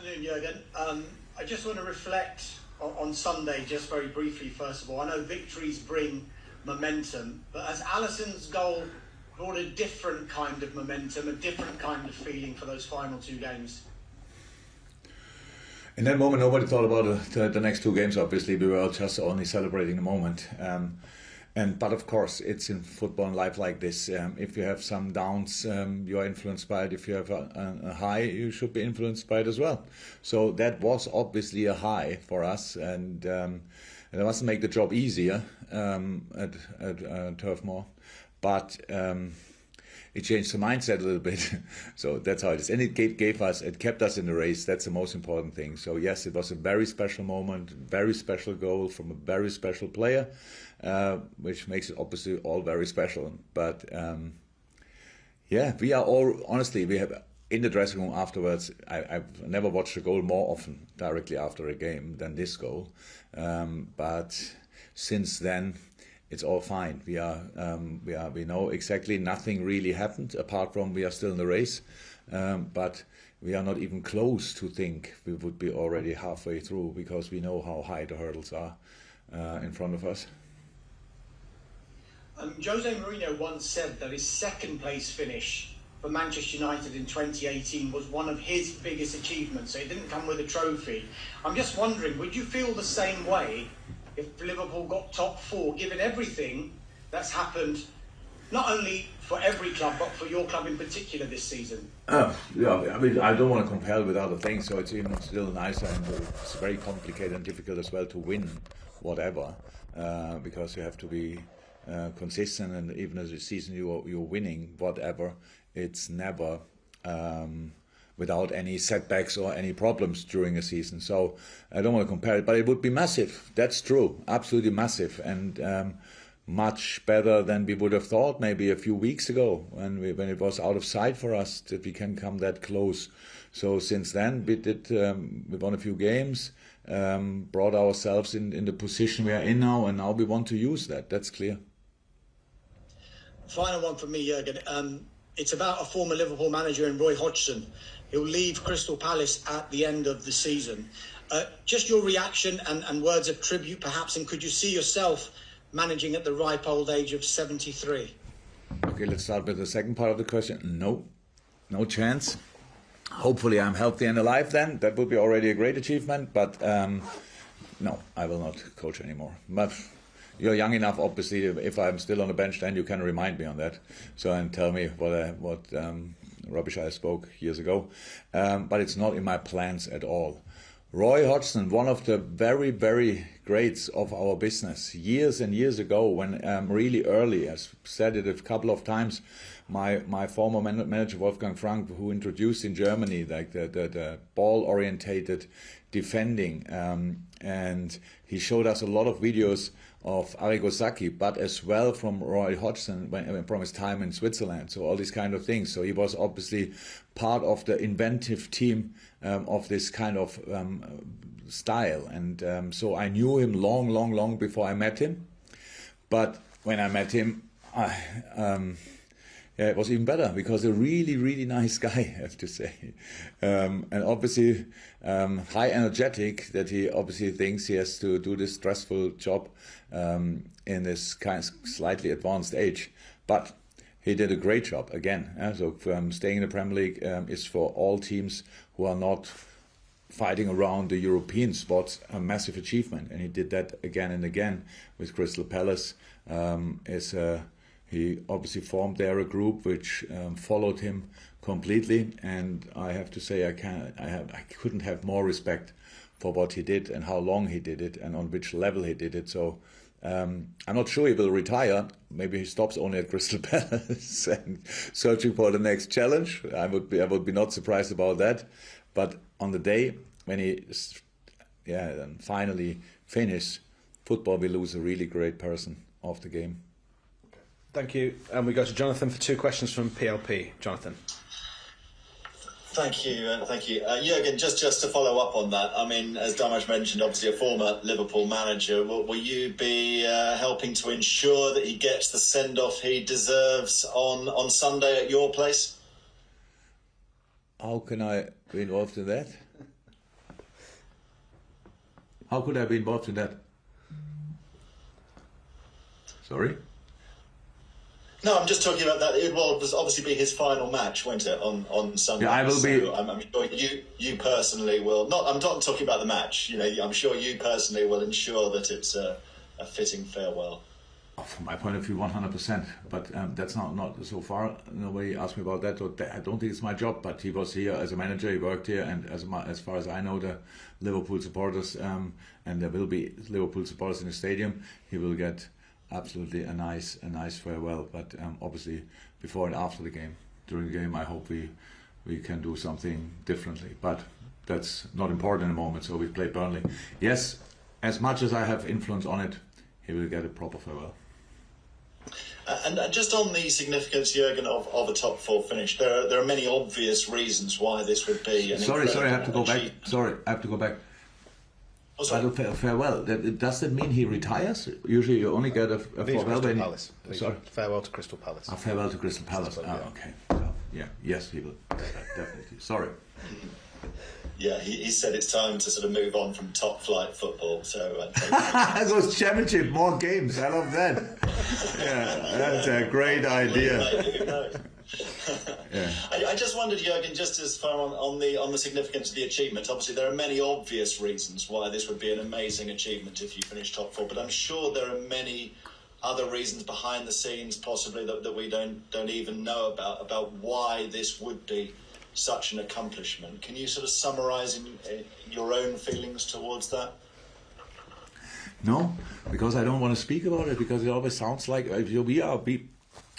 afternoon, Jürgen. I just want to reflect on Sunday, just very briefly, first of all. I know victories bring momentum, but has Alisson's goal brought a different kind of momentum, a different kind of feeling for those final two games? In that moment, nobody thought about the next two games, obviously. We were just only celebrating the moment. But of course, it's in football and life like this. If you have some downs, you are influenced by it. If you have a high, you should be influenced by it as well. So that was obviously a high for us, and it mustn't make the job easier at Turf Moor. But it changed the mindset a little bit. So that's how it is. And it kept us in the race. That's the most important thing. So yes, it was a very special moment, very special goal from a very special player. Which makes it obviously all very special. But we are all, honestly, we have in the dressing room afterwards, I've never watched a goal more often directly after a game than this goal. But since then, it's all fine. We know exactly nothing really happened apart from we are still in the race. But we are not even close to think we would be already halfway through because we know how high the hurdles are in front of us. Jose Mourinho once said that his second place finish for Manchester United in 2018 was one of his biggest achievements, so it didn't come with a trophy. I'm just wondering, would you feel the same way if Liverpool got top four, given everything that's happened, not only for every club, but for your club in particular this season? I mean, I don't want to compare it with other things, so it's even still nicer, and it's very complicated and difficult as well to win whatever, because you have to be consistent, and even as a season you're winning whatever, it's never without any setbacks or any problems during a season. So I don't want to compare it, but it would be massive. That's true, absolutely massive, and much better than we would have thought maybe a few weeks ago when it was out of sight for us that we can come that close. So since then we won a few games, brought ourselves in the position we are in now, and now we want to use that. That's clear. Final one from me, Jürgen. It's about a former Liverpool manager in Roy Hodgson. He'll leave Crystal Palace at the end of the season. Just your reaction and words of tribute, perhaps, and could you see yourself managing at the ripe old age of 73? Okay, let's start with the second part of the question. No chance. Hopefully I'm healthy and alive then. That would be already a great achievement, but no, I will not coach anymore. But you're young enough, obviously. If I'm still on the bench, then you can remind me on that. So and tell me what rubbish I spoke years ago. But it's not in my plans at all. Roy Hodgson, one of the very, very greats of our business, years and years ago, when really early, I've said it a couple of times, my former manager Wolfgang Frank, who introduced in Germany like the ball-orientated defending, and he showed us a lot of videos of Arrigo Sacchi, but as well from Roy Hodgson from his time in Switzerland. So all these kind of things. So he was obviously part of the inventive team of this kind of style. And so I knew him long before I met him. But when I met him, it was even better because a really, really nice guy, I have to say. And obviously high energetic, that he obviously thinks he has to do this stressful job in this kind of slightly advanced age. But he did a great job again. So staying in the Premier League is for all teams who are not fighting around the European spots a massive achievement. And he did that again and again with Crystal Palace. He obviously formed there a group which followed him completely, and I have to say I couldn't have more respect for what he did and how long he did it and on which level he did it. So I'm not sure he will retire. Maybe he stops only at Crystal Palace and searching for the next challenge. I would be not surprised about that. But on the day when he finally finished, football will lose a really great person of the game. Thank you. And we go to Jonathan for two questions from PLP. Jonathan. Thank you. Jürgen, just to follow up on that, I mean, as Dyche mentioned, obviously a former Liverpool manager, will you be helping to ensure that he gets the send-off he deserves on Sunday at your place? How can I be involved in that? How could I be involved in that? Sorry? No, I'm just talking about that. It will obviously be his final match, won't it, on Sunday? Yeah, I will be. So I'm sure you personally will. I'm not talking about the match. I'm sure you personally will ensure that it's a fitting farewell. From my point of view, 100%. But that's not so far. Nobody asked me about that. I don't think it's my job. But he was here as a manager. He worked here, and as far as I know, the Liverpool supporters, and there will be Liverpool supporters in the stadium. He will get absolutely a nice farewell. But obviously, before and after the game, during the game, I hope we can do something differently. But that's not important in the moment. So we play Burnley. Yes, as much as I have influence on it, he will get a proper farewell. And just on the significance, Jürgen, of a top four finish, there are many obvious reasons why this would be an Sorry, I have to go back. achievement. Sorry, I have to go back. Oh, sorry. Farewell. Does that mean he retires? Usually, you only get a farewell when. Palace. Sorry. Farewell to Crystal Palace. A farewell to Crystal Palace. Yeah. Okay. So, yes, he will. Definitely. Sorry. Yeah, he said it's time to sort of move on from top flight football. So Those championship, more games. I love that. Yeah, that's a great idea. Who knows? Yeah. I just wondered, Jürgen, just as far on the significance of the achievement. Obviously, there are many obvious reasons why this would be an amazing achievement if you finish top four, but I'm sure there are many other reasons behind the scenes, possibly that we don't even know about why this would be such an accomplishment. Can you sort of summarise in your own feelings towards that? No, because I don't want to speak about it, because it always sounds like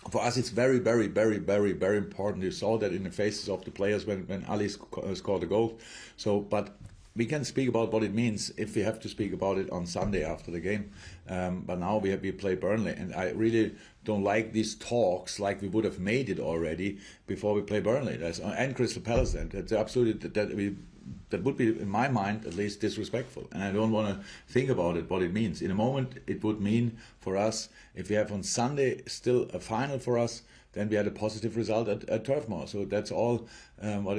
for us it's very, very, very, very, very important. You saw that in the faces of the players when Ali scored the goal. So, but we can speak about what it means if we have to speak about it on Sunday after the game. But now we play Burnley, and I really don't like these talks like we would have made it already before we play Burnley. And Crystal Palace. And that's absolutely that would be, in my mind, at least disrespectful. And I don't want to think about it, what it means. In a moment, it would mean for us, if we have on Sunday still a final for us, then we had a positive result at Turf Moor. So that's all what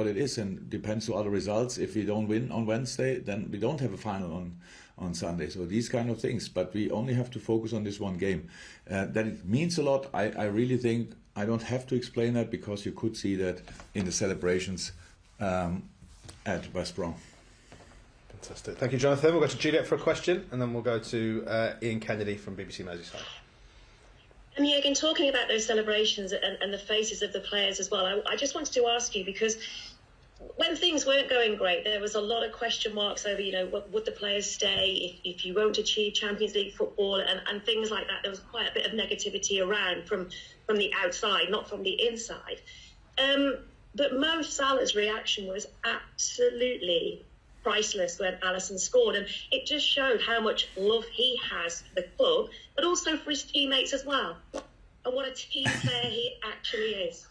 it is, and depends on other results. If we don't win on Wednesday, then we don't have a final on Sunday. So these kind of things. But we only have to focus on this one game. That it means a lot, I really think I don't have to explain that, because you could see that in the celebrations at West Brom. Fantastic. Thank you, Jonathan. We'll go to Juliet for a question, and then we'll go to Ian Kennedy from BBC Merseyside. And Jürgen, talking about those celebrations and the faces of the players as well, I just wanted to ask you, because when things weren't going great, there was a lot of question marks over, would the players stay if you won't achieve Champions League football and things like that. There was quite a bit of negativity around from the outside, not from the inside. But Mo Salah's reaction was absolutely priceless when Alisson scored, and it just showed how much love he has for the club, but also for his teammates as well, and what a team player he actually is.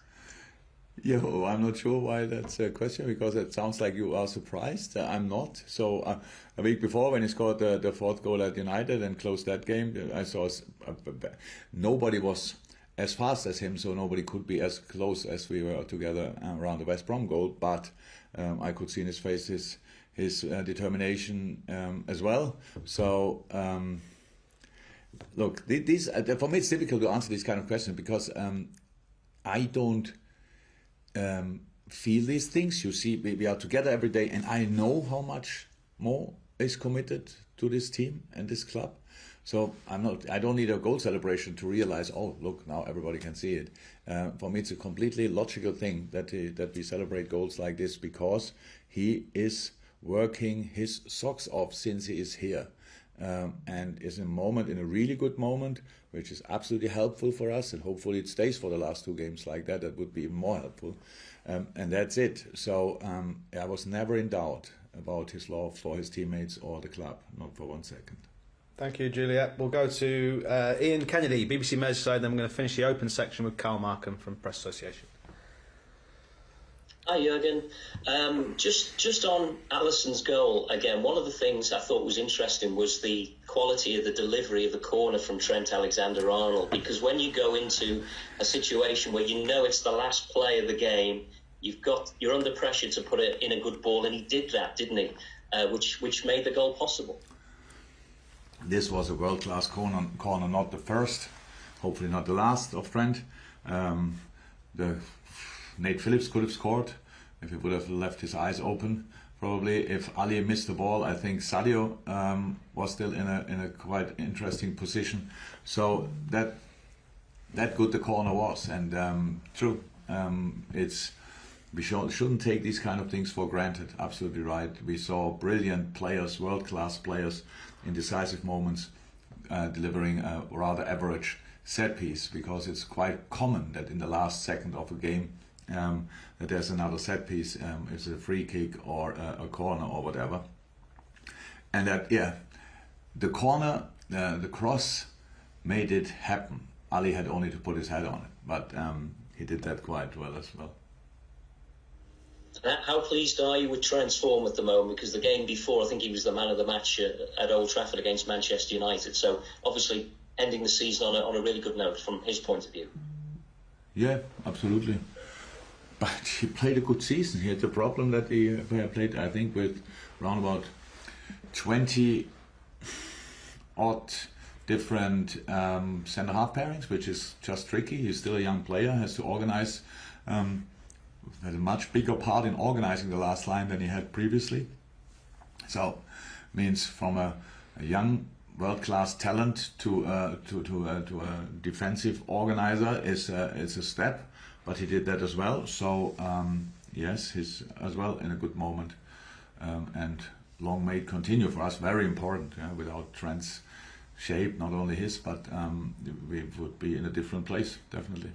Yeah, well, I'm not sure why that's a question, because it sounds like you are surprised. I'm not. So a week before, when he scored the fourth goal at United and closed that game, I saw nobody was as fast as him, so nobody could be as close as we were together around the West Brom goal. But I could see in his face his determination as well. So look, for me it's difficult to answer these kind of questions, because I don't feel these things. You see, we are together every day, and I know how much Mo is committed to this team and this club. So I don't need a goal celebration to realize, oh, look, now everybody can see it. For me, it's a completely logical thing that we celebrate goals like this, because he is working his socks off since he is here, and is in a really good moment, which is absolutely helpful for us, and hopefully it stays for the last two games like that. That would be even more helpful, and that's it. So I was never in doubt about his love for his teammates or the club, not for 1 second. Thank you, Juliet. We'll go to Ian Kennedy, BBC Merseyside, then we're going to finish the open section with Carl Markham from Press Association. Hi, Jürgen. Just on Alisson's goal, again, one of the things I thought was interesting was the quality of the delivery of the corner from Trent Alexander-Arnold, because when you go into a situation where you know it's the last play of the game, you're under pressure to put it in a good ball, and he did that, didn't he? which made the goal possible. This was a world-class corner, not the first, hopefully not the last of Trent. Nate Phillips could have scored if he would have left his eyes open. Probably if Ali missed the ball, I think Sadio was still in a quite interesting position. So that good the corner was, and true. We shouldn't take these kind of things for granted. Absolutely right. We saw brilliant players, world-class players, in decisive moments delivering a rather average set piece, because it's quite common that in the last second of a game that there's another set piece, it's a free kick or a corner or whatever. And that, the corner, the cross made it happen. Ali had only to put his head on it, but he did that quite well as well. How pleased are you with Trent's form at the moment? Because the game before, I think he was the man of the match at Old Trafford against Manchester United. So obviously ending the season on a really good note from his point of view. Yeah, absolutely. But he played a good season. He had the problem that he played, I think, with around about 20 odd different centre-half pairings, which is just tricky. He's still a young player, has to organise. Had a much bigger part in organising the last line than he had previously. So, means from a young world-class talent to a defensive organizer is a step, but he did that as well. So yes, he's as well in a good moment, and long may it continue for us. Very important. Without Trent's shape, not only his, but we would be in a different place, definitely.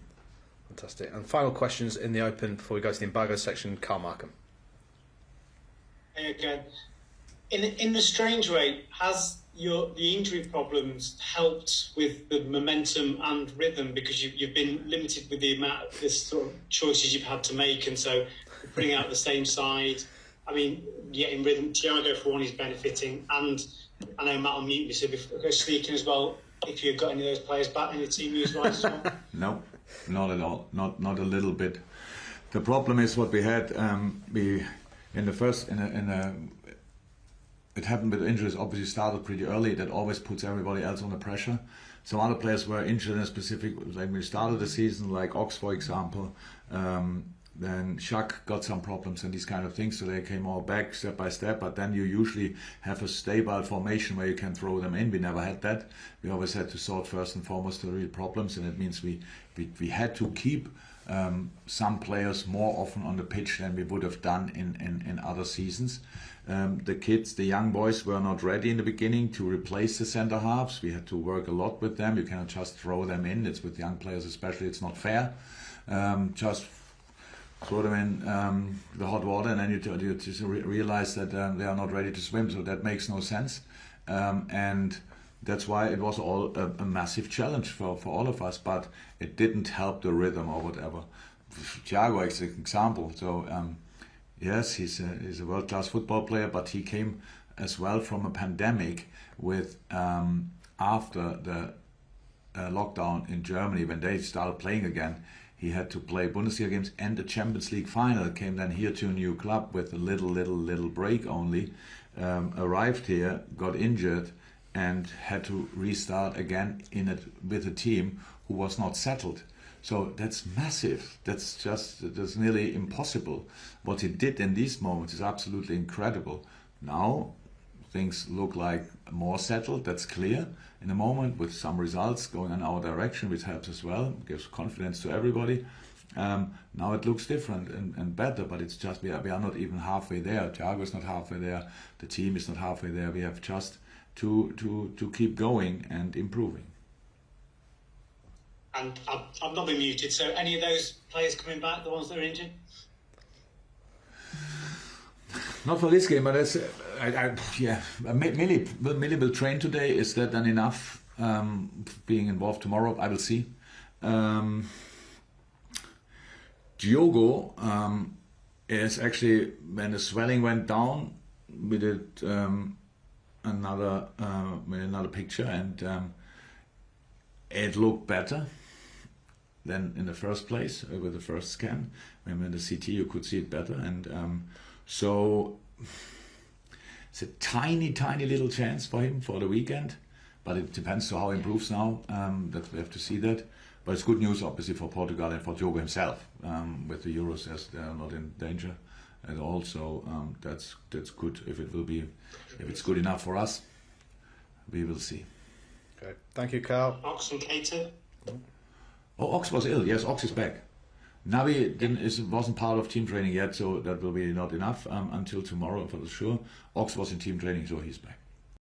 Fantastic. And final questions in the open before we go to the embargo section. Carl Markham. Hey again. In a strange way, has the injury problems helped with the momentum and rhythm, because you've been limited with the amount of this sort of choices you've had to make, and so putting out the same side. I mean, in rhythm, Thiago for one is benefiting, and I know Matt will mute me, so before speaking as well, if you've got any of those players back in the team as well. No, not at all. Not a little bit. The problem is what we had. It happened with injuries. Obviously, started pretty early. That always puts everybody else under pressure. Some other players were injured in a specific. Like we started the season, like Ox, for example. Then Shaq got some problems and these kind of things, so they came all back step by step. But then you usually have a stable formation where you can throw them in. We never had that. We always had to sort first and foremost the real problems, and it means we had to keep some players more often on the pitch than we would have done in other seasons. The kids, the young boys, were not ready in the beginning to replace the centre halves. We had to work a lot with them. You cannot just throw them in. It's with young players especially. It's not fair. Just throw them in the hot water, and then you just realize that they are not ready to swim. So that makes no sense, and that's why it was all a massive challenge for all of us. But it didn't help the rhythm or whatever. Thiago is an example. So yes, he's a world-class football player, but he came as well from a pandemic with after the lockdown in Germany, when they started playing again. He had to play Bundesliga games and the Champions League final. Came then here to a new club with a little break only. Arrived here, got injured, and had to restart again with a team who was not settled. So that's massive. That's nearly impossible. What he did in these moments is absolutely incredible. Now things look like more settled. That's clear in a moment, with some results going in our direction, which helps as well, gives confidence to everybody. Now it looks different and better, but it's just we are not even halfway there. Thiago is not halfway there. The team is not halfway there. We have just to keep going and improving. And I've not been muted, so any of those players coming back, the ones that are injured? Not for this game, but that's Millie will train today. Is that then enough? Being involved tomorrow, I will see. Diogo is actually, when the swelling went down, we did another picture, and it looked better than in the first place with the first scan. When in the CT you could see it better, and so It's a tiny, tiny little chance for him for the weekend, but it depends on how he improves now. That we have to see that. But it's good news, obviously, for Portugal and for Diogo himself. With the Euros, as they are not in danger at all. So that's good. If it's good enough for us, we will see. Okay, thank you, Carl. Ox and Keita. Oh, Ox was ill. Yes, Ox is back. Navi wasn't part of team training yet, so that will be not enough until tomorrow for sure. Ox was in team training, so he's back.